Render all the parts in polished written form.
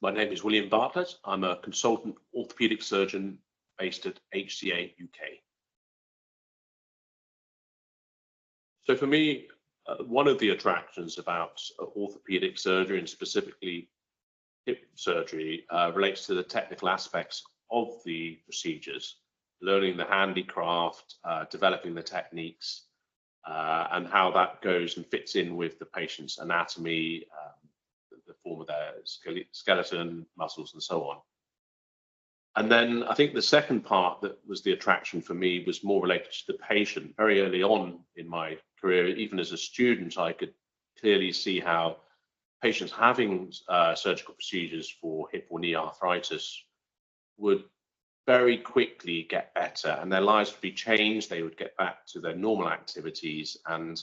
My name is William Bartlett. I'm a consultant orthopaedic surgeon based at HCA UK. So for me, one of the attractions about orthopaedic surgery, and specifically hip surgery, relates to the technical aspects of the procedures, learning the handicraft, developing the techniques, and how that goes and fits in with the patient's anatomy, the form of their skeleton, muscles, and so on. And then I think the second part that was the attraction for me was more related to the patient. Very early on in my career, even as a student, I could clearly see how patients having surgical procedures for hip or knee arthritis would very quickly get better and their lives would be changed. They would get back to their normal activities. And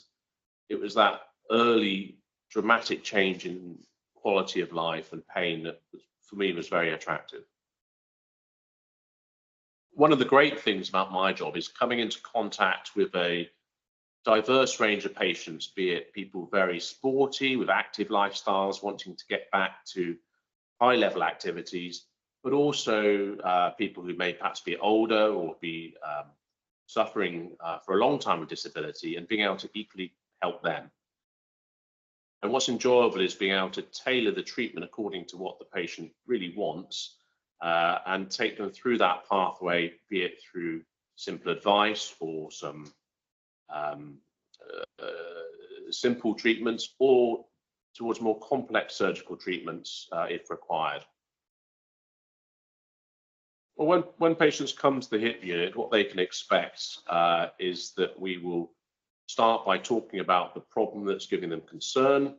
it was that early dramatic change in quality of life and pain that for me was very attractive. One of the great things about my job is coming into contact with a diverse range of patients, be it people very sporty with active lifestyles wanting to get back to high level activities, but also people who may perhaps be older or be suffering for a long time with disability, and being able to equally help them. And what's enjoyable is being able to tailor the treatment according to what the patient really wants, and take them through that pathway, be it through simple advice or some simple treatments, or towards more complex surgical treatments if required. Well, when patients come to the hip unit, what they can expect is that we will start by talking about the problem that's giving them concern.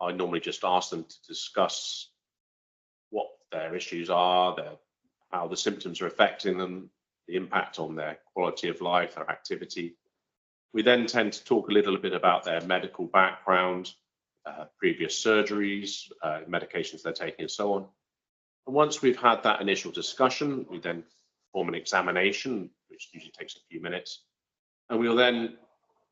I normally just ask them to discuss what their issues are, how the symptoms are affecting them, the impact on their quality of life, their activity. We then tend to talk a little bit about their medical background, previous surgeries, medications they're taking, and so on. And once we've had that initial discussion, we then perform an examination, which usually takes a few minutes. And we'll then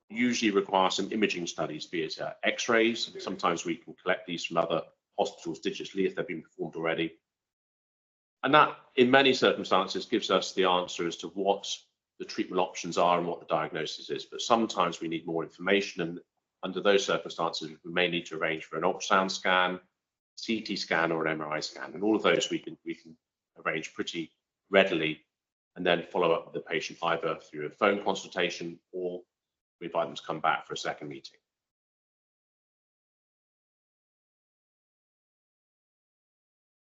usually require some imaging studies, be it x-rays. Sometimes we can collect these from other hospitals digitally if they've been performed already. And that, in many circumstances, gives us the answer as to what the treatment options are and what the diagnosis is. But sometimes we need more information, and under those circumstances, we may need to arrange for an ultrasound scan, CT scan, or an MRI scan. And all of those we can arrange pretty readily, and then follow up with the patient either through a phone consultation, or we invite them to come back for a second meeting.